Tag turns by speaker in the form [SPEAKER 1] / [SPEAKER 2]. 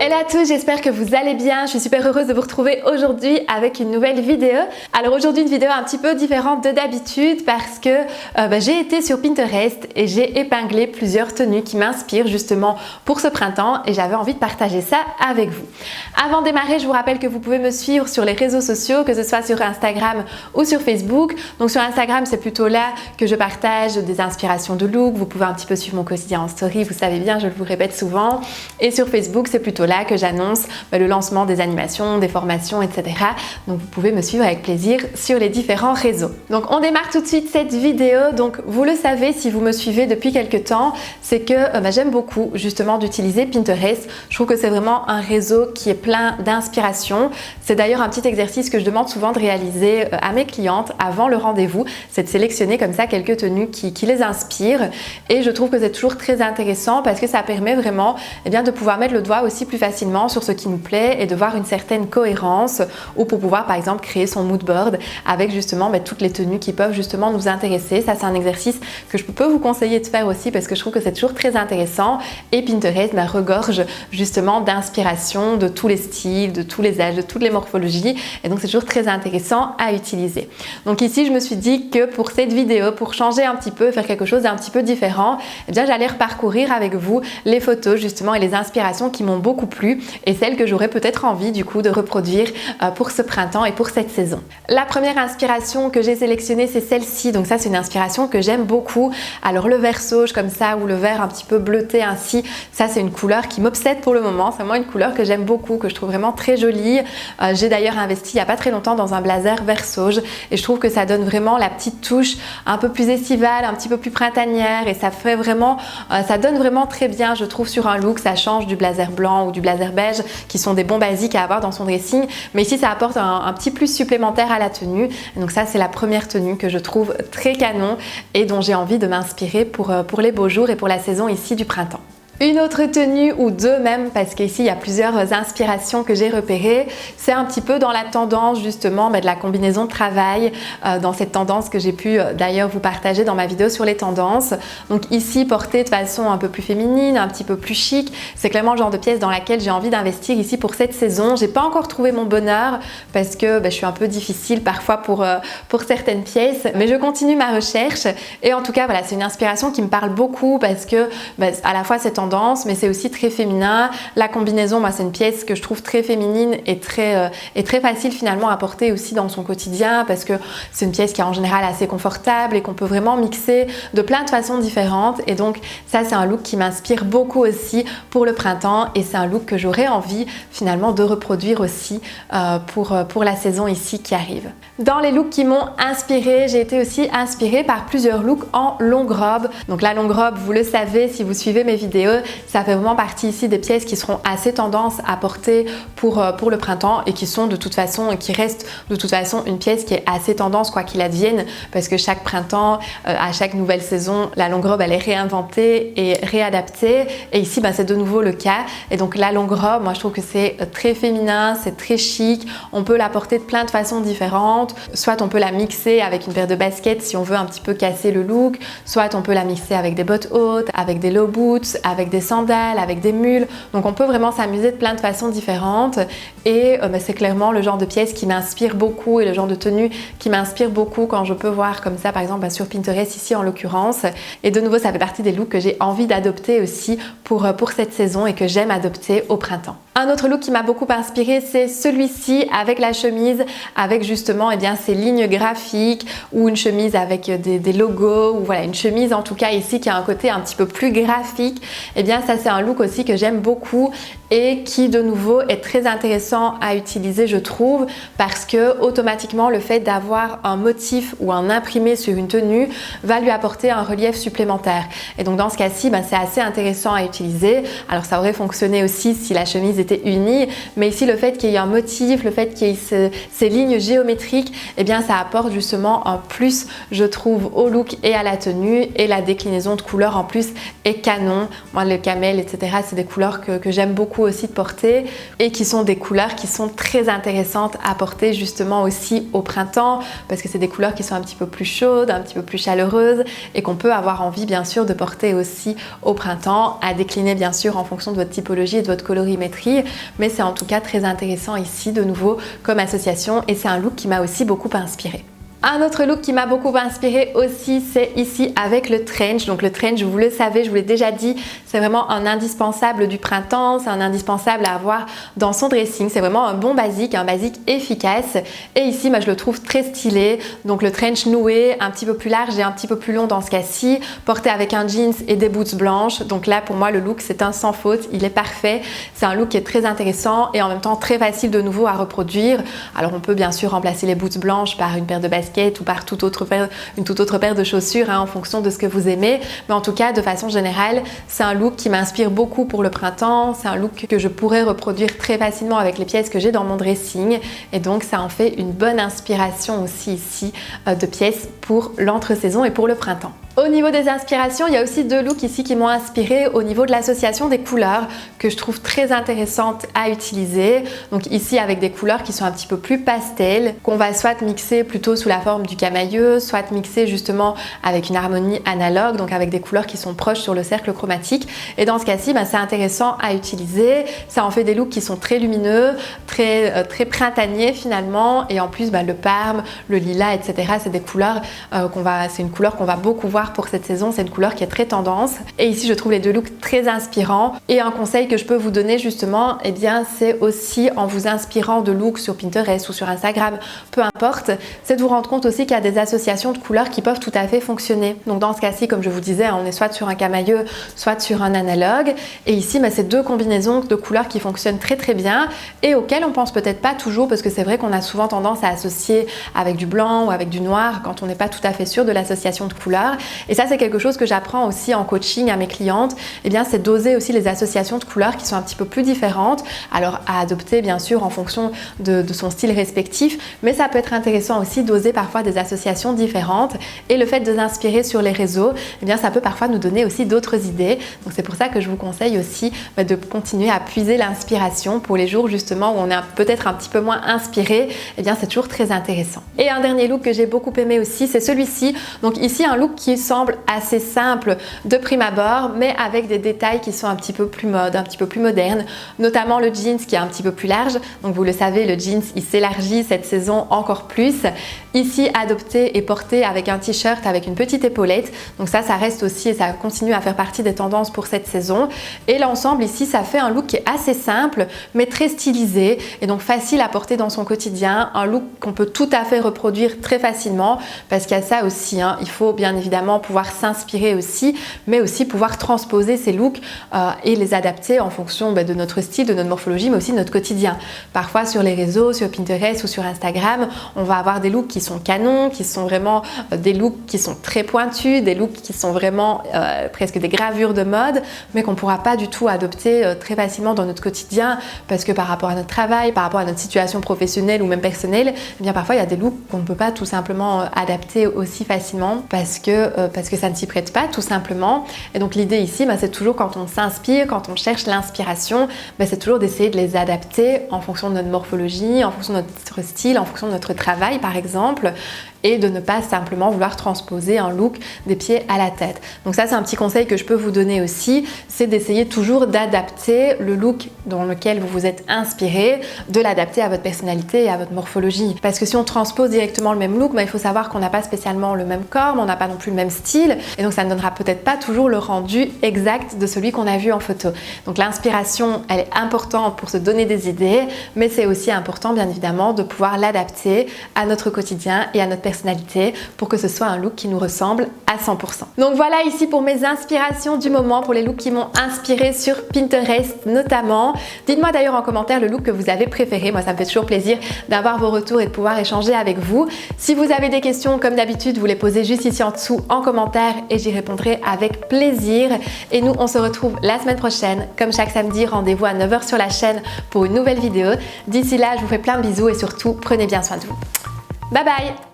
[SPEAKER 1] Hello à tous, j'espère que vous allez bien. Je suis super heureuse de vous retrouver aujourd'hui avec une nouvelle vidéo. Alors aujourd'hui une vidéo un petit peu différente de d'habitude parce que j'ai été sur Pinterest et j'ai épinglé plusieurs tenues qui m'inspirent justement pour ce printemps et j'avais envie de partager ça avec vous. Avant de démarrer, je vous rappelle que vous pouvez me suivre sur les réseaux sociaux, que ce soit sur Instagram ou sur Facebook. Donc sur Instagram, c'est plutôt là que je partage des inspirations de look. Vous pouvez un petit peu suivre mon quotidien en story, vous savez bien, je le vous répète souvent. Et sur Facebook, c'est plutôt là que j'annonce le lancement des animations, des formations, etc. Donc vous pouvez me suivre avec plaisir sur les différents réseaux. Donc on démarre tout de suite cette vidéo. Donc vous le savez si vous me suivez depuis quelques temps, c'est que j'aime beaucoup justement d'utiliser Pinterest. Je trouve que c'est vraiment un réseau qui est plein d'inspiration. C'est d'ailleurs un petit exercice que je demande souvent de réaliser à mes clientes avant le rendez-vous, c'est de sélectionner comme ça quelques tenues qui les inspirent. Et je trouve que c'est toujours très intéressant parce que ça permet vraiment de pouvoir mettre le doigt aussi plus facilement sur ce qui nous plaît et de voir une certaine cohérence ou pour pouvoir par exemple créer son mood board avec justement toutes les tenues qui peuvent justement nous intéresser. Ça c'est un exercice que je peux vous conseiller de faire aussi parce que je trouve que c'est toujours très intéressant et Pinterest regorge justement d'inspiration de tous les styles, de tous les âges, de toutes les morphologies et donc c'est toujours très intéressant à utiliser. Donc ici je me suis dit que pour cette vidéo, pour changer un petit peu, faire quelque chose d'un petit peu différent, j'allais reparcourir avec vous les photos justement et les inspirations qui m'ont beaucoup plu et celles que j'aurais peut-être envie du coup de reproduire pour ce printemps et pour cette saison. La première inspiration que j'ai sélectionnée c'est celle-ci, donc ça c'est une inspiration que j'aime beaucoup. Alors le vert sauge comme ça ou le vert un petit peu bleuté ainsi, ça c'est une couleur qui m'obsède pour le moment, c'est vraiment une couleur que j'aime beaucoup, que je trouve vraiment très jolie. J'ai d'ailleurs investi il n'y a pas très longtemps dans un blazer vert sauge et je trouve que ça donne vraiment la petite touche un peu plus estivale, un petit peu plus printanière et ça fait vraiment, ça donne vraiment très bien je trouve sur un look, ça change du blazer blanc ou du blazer beige qui sont des bons basiques à avoir dans son dressing, mais ici ça apporte un petit plus supplémentaire à la tenue. Et donc ça c'est la première tenue que je trouve très canon et dont j'ai envie de m'inspirer pour les beaux jours et pour la saison ici du printemps. Une autre tenue ou deux même, parce qu'ici il y a plusieurs inspirations que j'ai repérées, c'est un petit peu dans la tendance justement de la combinaison de travail, dans cette tendance que j'ai pu d'ailleurs vous partager dans ma vidéo sur les tendances. Donc ici portée de façon un peu plus féminine, un petit peu plus chic, c'est clairement le genre de pièce dans laquelle j'ai envie d'investir ici pour cette saison. J'ai pas encore trouvé mon bonheur parce que je suis un peu difficile parfois pour certaines pièces, mais je continue ma recherche et en tout cas voilà, c'est une inspiration qui me parle beaucoup parce que à la fois cette tendance mais c'est aussi très féminin. La combinaison, moi c'est une pièce que je trouve très féminine et très facile finalement à porter aussi dans son quotidien parce que c'est une pièce qui est en général assez confortable et qu'on peut vraiment mixer de plein de façons différentes et donc ça c'est un look qui m'inspire beaucoup aussi pour le printemps et c'est un look que j'aurais envie finalement de reproduire aussi pour la saison ici qui arrive. Dans les looks qui m'ont inspirée, j'ai été aussi inspirée par plusieurs looks en longue robe. Donc la longue robe, vous le savez si vous suivez mes vidéos, ça fait vraiment partie ici des pièces qui seront assez tendance à porter pour le printemps et qui sont de toute façon, qui restent de toute façon une pièce qui est assez tendance quoi qu'il advienne parce que chaque printemps, à chaque nouvelle saison, la longue robe elle est réinventée et réadaptée et ici c'est de nouveau le cas et donc la longue robe, moi je trouve que c'est très féminin, c'est très chic, on peut la porter de plein de façons différentes, soit on peut la mixer avec une paire de baskets si on veut un petit peu casser le look, soit on peut la mixer avec des bottes hautes, avec des low boots, avec des sandales, avec des mules, donc on peut vraiment s'amuser de plein de façons différentes et c'est clairement le genre de pièce qui m'inspire beaucoup et le genre de tenue qui m'inspire beaucoup quand je peux voir comme ça par exemple sur Pinterest ici en l'occurrence et de nouveau ça fait partie des looks que j'ai envie d'adopter aussi pour cette saison et que j'aime adopter au printemps. Un autre look qui m'a beaucoup inspiré c'est celui-ci avec la chemise avec justement ces lignes graphiques ou une chemise avec des logos ou voilà une chemise en tout cas ici qui a un côté un petit peu plus graphique. Et bien ça c'est un look aussi que j'aime beaucoup et qui de nouveau est très intéressant à utiliser je trouve parce que automatiquement le fait d'avoir un motif ou un imprimé sur une tenue va lui apporter un relief supplémentaire et donc dans ce cas-ci c'est assez intéressant à utiliser. Alors ça aurait fonctionné aussi si la chemise était unie mais ici le fait qu'il y ait un motif, le fait qu'il y ait ces lignes géométriques et bien ça apporte justement un plus je trouve au look et à la tenue et la déclinaison de couleurs en plus est canon. Moi Moi, le camel, etc., c'est des couleurs que j'aime beaucoup aussi de porter et qui sont des couleurs qui sont très intéressantes à porter justement aussi au printemps parce que c'est des couleurs qui sont un petit peu plus chaudes, un petit peu plus chaleureuses et qu'on peut avoir envie bien sûr de porter aussi au printemps, à décliner bien sûr en fonction de votre typologie et de votre colorimétrie, mais c'est en tout cas très intéressant ici de nouveau comme association et c'est un look qui m'a aussi beaucoup inspirée. Un autre look qui m'a beaucoup inspiré aussi, c'est ici avec le trench. Donc le trench, vous le savez, je vous l'ai déjà dit, c'est vraiment un indispensable du printemps, c'est un indispensable à avoir dans son dressing. C'est vraiment un bon basique, un basique efficace. Et ici, je le trouve très stylé. Donc le trench noué, un petit peu plus large et un petit peu plus long dans ce cas-ci, porté avec un jeans et des boots blanches. Donc là, pour moi, le look, c'est un sans faute, il est parfait. C'est un look qui est très intéressant et en même temps très facile de nouveau à reproduire. Alors on peut bien sûr remplacer les boots blanches par une paire de baskets ou par une toute autre paire de chaussures en fonction de ce que vous aimez, mais en tout cas de façon générale c'est un look qui m'inspire beaucoup pour le printemps, c'est un look que je pourrais reproduire très facilement avec les pièces que j'ai dans mon dressing et donc ça en fait une bonne inspiration aussi ici de pièces pour l'entre-saison et pour le printemps. Au niveau des inspirations, il y a aussi deux looks ici qui m'ont inspiré au niveau de l'association des couleurs que je trouve très intéressantes à utiliser. Donc ici avec des couleurs qui sont un petit peu plus pastel, qu'on va soit mixer plutôt sous la forme du camailleux, soit mixer justement avec une harmonie analogue, donc avec des couleurs qui sont proches sur le cercle chromatique. Et dans ce cas-ci, c'est intéressant à utiliser. Ça en fait des looks qui sont très lumineux, très printaniers finalement. Et en plus, le parme, le lilas, etc. C'est des couleurs c'est une couleur qu'on va beaucoup voir pour cette saison, c'est une couleur qui est très tendance et ici je trouve les deux looks très inspirants et un conseil que je peux vous donner justement c'est aussi en vous inspirant de looks sur Pinterest ou sur Instagram, peu importe, c'est de vous rendre compte aussi qu'il y a des associations de couleurs qui peuvent tout à fait fonctionner. Donc dans ce cas-ci, comme je vous disais, on est soit sur un camailleux, soit sur un analogue et ici c'est deux combinaisons de couleurs qui fonctionnent très très bien et auxquelles on pense peut-être pas toujours parce que c'est vrai qu'on a souvent tendance à associer avec du blanc ou avec du noir quand on n'est pas tout à fait sûr de l'association de couleurs. Et ça, c'est quelque chose que j'apprends aussi en coaching à mes clientes. C'est d'oser aussi les associations de couleurs qui sont un petit peu plus différentes. Alors, à adopter, bien sûr, en fonction de son style respectif. Mais ça peut être intéressant aussi d'oser parfois des associations différentes. Et le fait de s'inspirer sur les réseaux, ça peut parfois nous donner aussi d'autres idées. Donc, c'est pour ça que je vous conseille aussi de continuer à puiser l'inspiration pour les jours justement où on est peut-être un petit peu moins inspiré. C'est toujours très intéressant. Et un dernier look que j'ai beaucoup aimé aussi, c'est celui-ci. Donc ici, un look qui semble assez simple de prime abord, mais avec des détails qui sont un petit peu plus mode, un petit peu plus modernes, notamment le jeans qui est un petit peu plus large. Donc vous le savez, le jeans il s'élargit cette saison encore plus. Ici adopté et porté avec un t-shirt avec une petite épaulette. Donc ça reste aussi et ça continue à faire partie des tendances pour cette saison. Et l'ensemble ici, ça fait un look qui est assez simple, mais très stylisé et donc facile à porter dans son quotidien. Un look qu'on peut tout à fait reproduire très facilement parce qu'il y a ça aussi, il faut bien évidemment pouvoir s'inspirer aussi, mais aussi pouvoir transposer ces looks et les adapter en fonction de notre style, de notre morphologie, mais aussi de notre quotidien. Parfois sur les réseaux, sur Pinterest ou sur Instagram, on va avoir des looks qui sont canons, qui sont vraiment des looks qui sont très pointus, des looks qui sont vraiment presque des gravures de mode, mais qu'on ne pourra pas du tout adopter très facilement dans notre quotidien parce que par rapport à notre travail, par rapport à notre situation professionnelle ou même personnelle, parfois il y a des looks qu'on ne peut pas tout simplement adapter aussi facilement parce que ça ne s'y prête pas tout simplement. Et donc l'idée ici, c'est toujours quand on s'inspire, quand on cherche l'inspiration, c'est toujours d'essayer de les adapter en fonction de notre morphologie, en fonction de notre style, en fonction de notre travail par exemple, et de ne pas simplement vouloir transposer un look des pieds à la tête. Donc ça, c'est un petit conseil que je peux vous donner aussi, c'est d'essayer toujours d'adapter le look dans lequel vous vous êtes inspiré, de l'adapter à votre personnalité et à votre morphologie. Parce que si on transpose directement le même look, il faut savoir qu'on n'a pas spécialement le même corps, mais on n'a pas non plus le même style, et donc ça ne donnera peut-être pas toujours le rendu exact de celui qu'on a vu en photo. Donc l'inspiration, elle est importante pour se donner des idées, mais c'est aussi important, bien évidemment, de pouvoir l'adapter à notre quotidien et à notre personnalité pour que ce soit un look qui nous ressemble à 100%. Donc voilà ici pour mes inspirations du moment, pour les looks qui m'ont inspiré sur Pinterest notamment. Dites-moi d'ailleurs en commentaire le look que vous avez préféré. Moi, ça me fait toujours plaisir d'avoir vos retours et de pouvoir échanger avec vous. Si vous avez des questions, comme d'habitude, vous les posez juste ici en dessous en commentaire et j'y répondrai avec plaisir. Et nous, on se retrouve la semaine prochaine. Comme chaque samedi, rendez-vous à 9h sur la chaîne pour une nouvelle vidéo. D'ici là, je vous fais plein de bisous et surtout, prenez bien soin de vous. Bye bye!